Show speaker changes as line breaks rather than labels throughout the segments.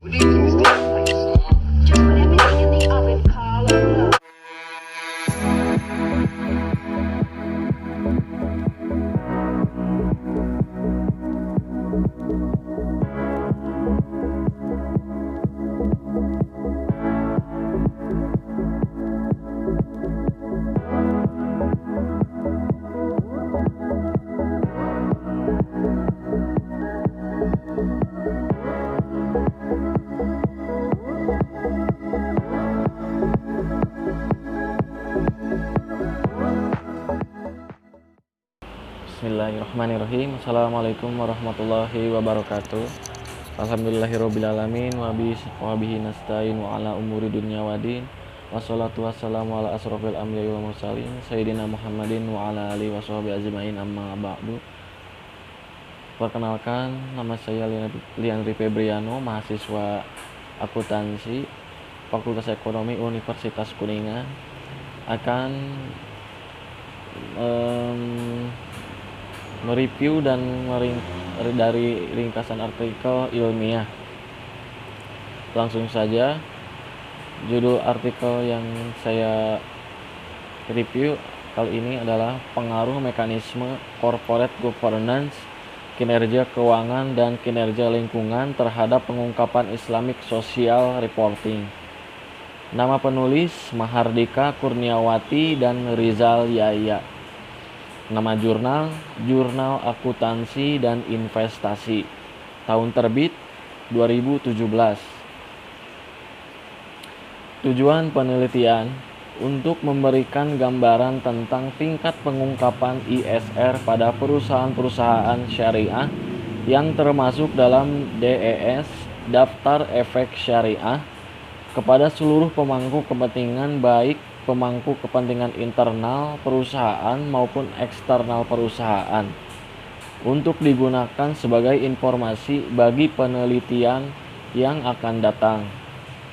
Would you use this like song? Just put everything in the oven, Carlo.
Bismillahirrahmanirrahim. Assalamualaikum warahmatullahi wabarakatuh. Alhamdulillahirrabbilalamin. Wabihi nasta'in wa ala umuri dunya wadin. Wassalatu wassalamu ala asrofil anbiya'i wal mursalin Sayyidina Muhammadin wa ala alihi wa sahbihi ajma'in, amma ba'du. Perkenalkan, nama saya Liandri Febriano, mahasiswa akuntansi Fakultas Ekonomi Universitas Kuningan, akan mereview dan dari ringkasan artikel ilmiah. Langsung saja, judul artikel yang saya review kali ini adalah pengaruh mekanisme corporate governance, kinerja keuangan dan kinerja lingkungan terhadap pengungkapan Islamic Social Reporting. Nama penulis Mahardika Kurniawati dan Rizal Yahya. Nama jurnal, Jurnal Akuntansi dan Investasi. Tahun terbit 2017. Tujuan penelitian untuk memberikan gambaran tentang tingkat pengungkapan ISR pada perusahaan-perusahaan syariah yang termasuk dalam DES, Daftar Efek Syariah, kepada seluruh pemangku kepentingan, baik pemangku kepentingan internal perusahaan maupun eksternal perusahaan, untuk digunakan sebagai informasi bagi penelitian yang akan datang,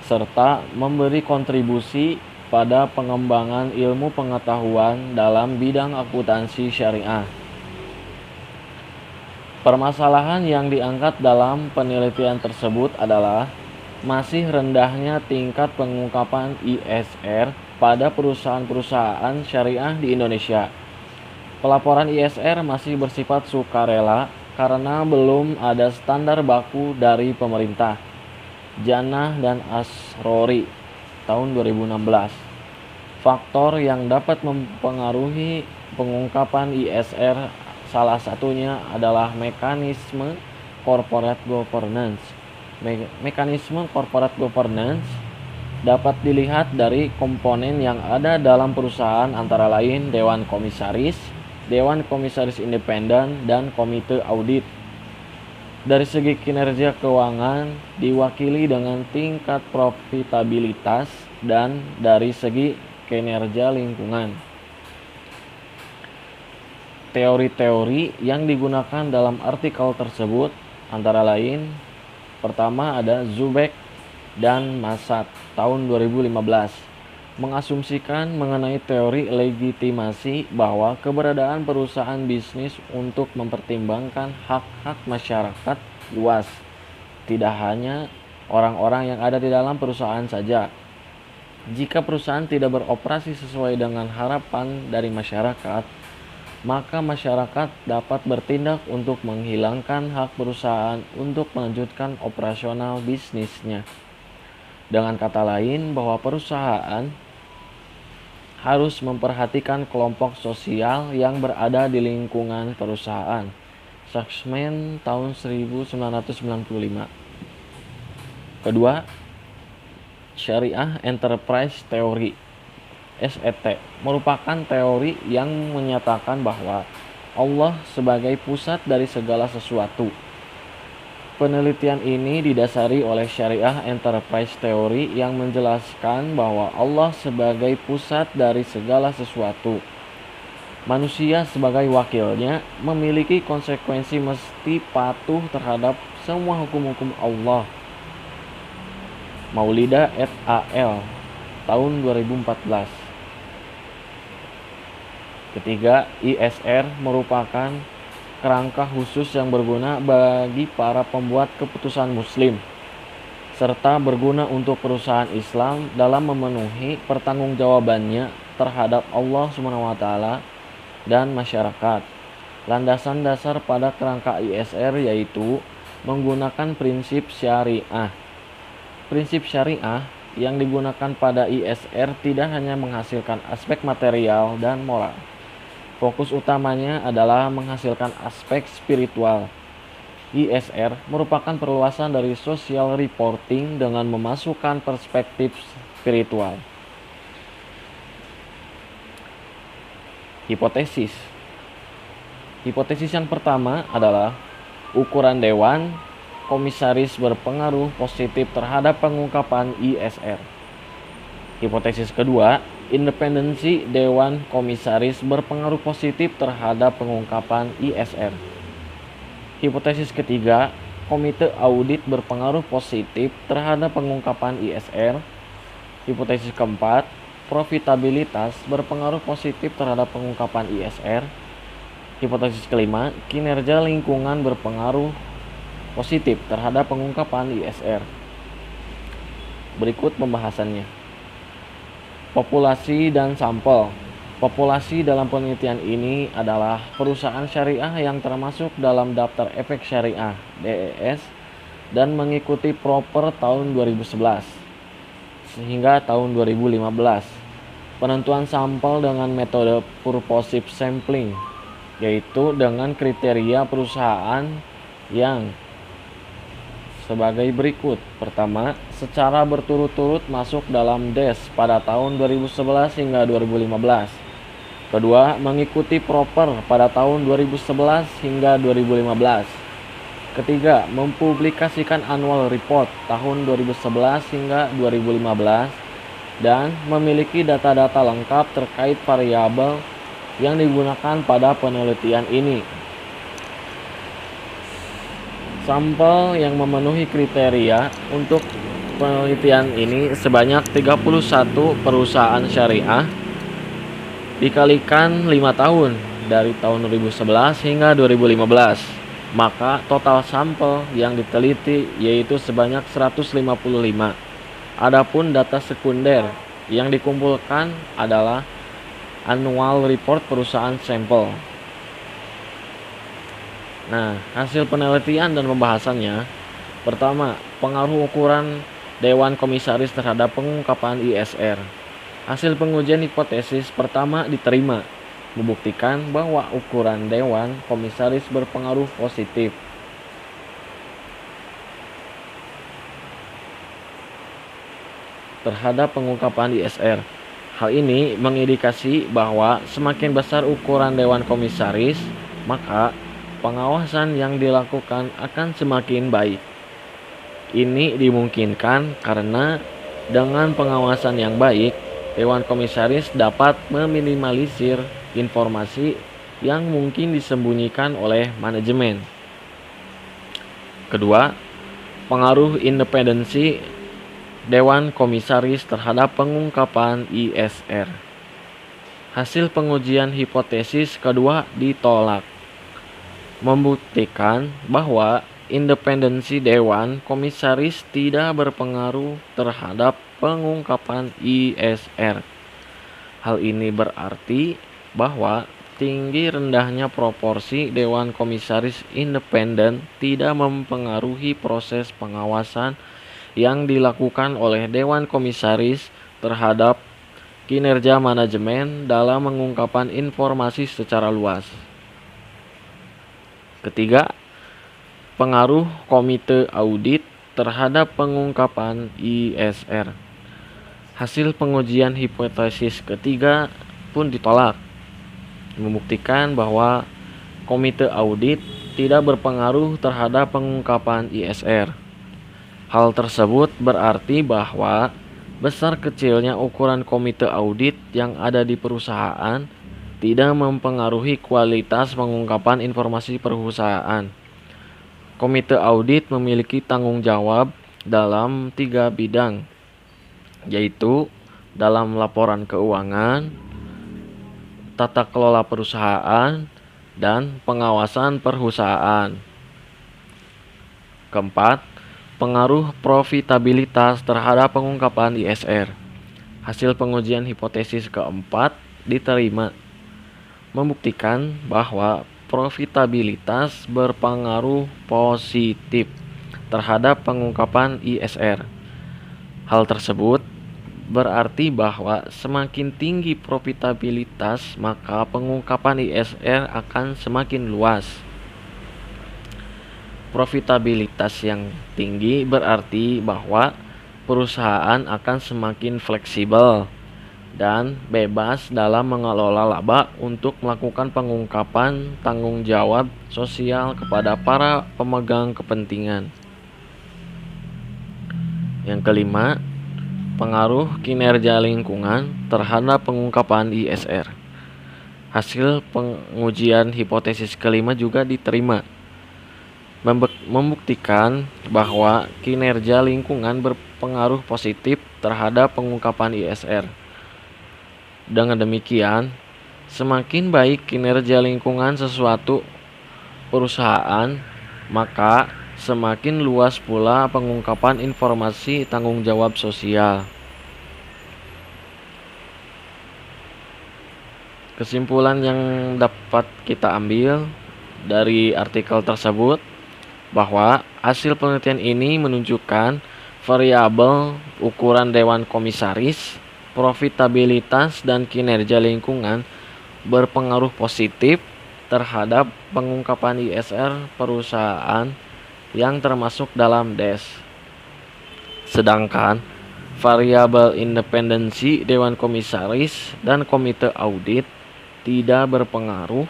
serta memberi kontribusi pada pengembangan ilmu pengetahuan dalam bidang akuntansi syariah. Permasalahan yang diangkat dalam penelitian tersebut adalah masih rendahnya tingkat pengungkapan ISR pada perusahaan-perusahaan syariah di Indonesia. Pelaporan ISR masih bersifat sukarela karena belum ada standar baku dari pemerintah. Janah dan Asrori, tahun 2016. Faktor yang dapat mempengaruhi pengungkapan ISR salah satunya adalah mekanisme corporate governance. Mekanisme corporate governance dapat dilihat dari komponen yang ada dalam perusahaan, antara lain Dewan Komisaris Independen, dan Komite Audit. Dari segi kinerja keuangan diwakili dengan tingkat profitabilitas, dan dari segi kinerja lingkungan. Teori-teori yang digunakan dalam artikel tersebut antara lain: pertama ada Zubek dan Masat, tahun 2015, mengasumsikan mengenai teori legitimasi bahwa keberadaan perusahaan bisnis untuk mempertimbangkan hak-hak masyarakat luas, tidak hanya orang-orang yang ada di dalam perusahaan saja. Jika perusahaan tidak beroperasi sesuai dengan harapan dari masyarakat, maka masyarakat dapat bertindak untuk menghilangkan hak perusahaan untuk melanjutkan operasional bisnisnya. Dengan kata lain, bahwa perusahaan harus memperhatikan kelompok sosial yang berada di lingkungan perusahaan. Saksman, tahun 1995. Kedua, Syariah Enterprise Theory, SET, merupakan teori yang menyatakan bahwa Allah sebagai pusat dari segala sesuatu. Penelitian ini didasari oleh Syariah Enterprise Theory yang menjelaskan bahwa Allah sebagai pusat dari segala sesuatu. Manusia sebagai wakilnya memiliki konsekuensi mesti patuh terhadap semua hukum-hukum Allah. Maulida et al., tahun 2014. Ketiga, ISR merupakan kerangka khusus yang berguna bagi para pembuat keputusan muslim. serta berguna untuk perusahaan Islam dalam memenuhi pertanggungjawabannya terhadap Allah SWT dan masyarakat. Landasan dasar pada kerangka ISR yaitu menggunakan prinsip syariah. Prinsip syariah yang digunakan pada ISR tidak hanya menghasilkan aspek material dan moral. Fokus utamanya adalah menghasilkan aspek spiritual. ISR merupakan perluasan dari social reporting dengan memasukkan perspektif spiritual. Hipotesis. Hipotesis yang pertama adalah ukuran dewan komisaris berpengaruh positif terhadap pengungkapan ISR. Hipotesis kedua, independensi dewan komisaris berpengaruh positif terhadap pengungkapan ISR. Hipotesis ketiga, komite audit berpengaruh positif terhadap pengungkapan ISR. Hipotesis keempat, profitabilitas berpengaruh positif terhadap pengungkapan ISR. Hipotesis kelima, kinerja lingkungan berpengaruh positif terhadap pengungkapan ISR. Berikut pembahasannya. Populasi dan sampel. Populasi dalam penelitian ini adalah perusahaan syariah yang termasuk dalam daftar efek syariah (DES) dan mengikuti proper tahun 2011 sehingga tahun 2015. Penentuan sampel dengan metode purposive sampling, yaitu dengan kriteria perusahaan yang sebagai berikut. Pertama, secara berturut-turut masuk dalam DES pada tahun 2011 hingga 2015. Kedua, mengikuti proper pada tahun 2011 hingga 2015. Ketiga, mempublikasikan annual report tahun 2011 hingga 2015 dan memiliki data-data lengkap terkait variabel yang digunakan pada penelitian ini. Sampel yang memenuhi kriteria untuk penelitian ini sebanyak 31 perusahaan syariah dikalikan 5 tahun dari tahun 2011 hingga 2015. Maka total sampel yang diteliti yaitu sebanyak 155. Adapun data sekunder yang dikumpulkan adalah annual report perusahaan sampel. Nah, hasil penelitian dan pembahasannya. Pertama, pengaruh ukuran Dewan Komisaris terhadap pengungkapan ISR. Hasil pengujian hipotesis pertama diterima, membuktikan bahwa ukuran Dewan Komisaris berpengaruh positif. Terhadap pengungkapan ISR. Hal ini mengindikasi bahwa semakin besar ukuran Dewan Komisaris, maka pengawasan yang dilakukan akan semakin baik. Ini dimungkinkan karena dengan pengawasan yang baik, Dewan Komisaris dapat meminimalisir informasi yang mungkin disembunyikan oleh manajemen. Kedua, pengaruh independensi Dewan Komisaris terhadap pengungkapan ISR. Hasil pengujian hipotesis kedua ditolak, membuktikan bahwa independensi Dewan Komisaris tidak berpengaruh terhadap pengungkapan ISR. Hal ini berarti bahwa tinggi rendahnya proporsi Dewan Komisaris independen tidak mempengaruhi proses pengawasan yang dilakukan oleh Dewan Komisaris terhadap kinerja manajemen dalam mengungkapkan informasi secara luas. Ketiga, pengaruh komite audit terhadap pengungkapan ISR. Hasil pengujian hipotesis ketiga pun ditolak, membuktikan bahwa komite audit tidak berpengaruh terhadap pengungkapan ISR. Hal tersebut berarti bahwa besar kecilnya ukuran komite audit yang ada di perusahaan tidak mempengaruhi kualitas pengungkapan informasi perusahaan. Komite audit memiliki tanggung jawab dalam 3 bidang, yaitu dalam laporan keuangan, tata kelola perusahaan, dan pengawasan perusahaan. Keempat, Pengaruh profitabilitas terhadap pengungkapan ISR. Hasil pengujian hipotesis keempat diterima, membuktikan bahwa profitabilitas berpengaruh positif terhadap pengungkapan ISR. Hal tersebut berarti bahwa semakin tinggi profitabilitas, maka pengungkapan ISR akan semakin luas. Profitabilitas yang tinggi berarti bahwa perusahaan akan semakin fleksibel dan bebas dalam mengelola laba untuk melakukan pengungkapan tanggung jawab sosial kepada para pemegang kepentingan. Yang kelima, pengaruh kinerja lingkungan terhadap pengungkapan ISR. Hasil pengujian hipotesis kelima juga diterima, membuktikan bahwa kinerja lingkungan berpengaruh positif terhadap pengungkapan ISR. Dengan demikian, semakin baik kinerja lingkungan sesuatu perusahaan, maka semakin luas pula pengungkapan informasi tanggung jawab sosial. Kesimpulan yang dapat kita ambil dari artikel tersebut bahwa hasil penelitian ini menunjukkan variabel ukuran Dewan Komisaris, profitabilitas, dan kinerja lingkungan berpengaruh positif terhadap pengungkapan ISR perusahaan yang termasuk dalam DES. Sedangkan variabel independensi Dewan Komisaris dan Komite Audit tidak berpengaruh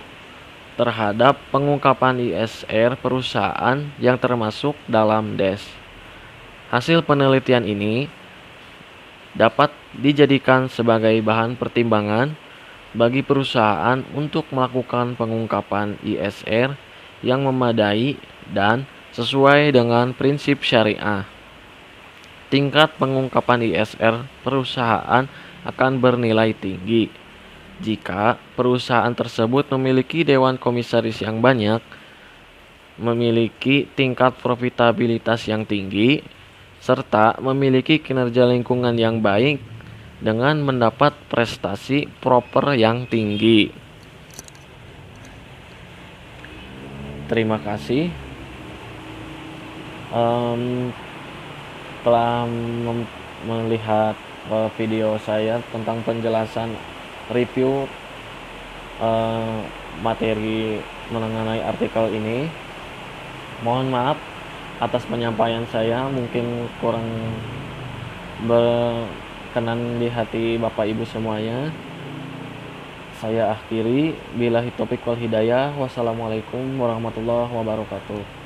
terhadap pengungkapan ISR perusahaan yang termasuk dalam DES. Hasil penelitian ini dapat dijadikan sebagai bahan pertimbangan bagi perusahaan untuk melakukan pengungkapan ISR yang memadai dan sesuai dengan prinsip syariah. Tingkat pengungkapan ISR perusahaan akan bernilai tinggi jika perusahaan tersebut memiliki dewan komisaris yang banyak, memiliki tingkat profitabilitas yang tinggi, serta memiliki kinerja lingkungan yang baik dengan mendapat prestasi proper yang tinggi. Terima kasih telah melihat video saya tentang penjelasan review materi mengenai artikel ini. Mohon maaf atas penyampaian saya mungkin kurang berkenan di hati Bapak Ibu semuanya. Saya akhiri, billahi taufiq wal hidayah. Wassalamualaikum warahmatullahi wabarakatuh.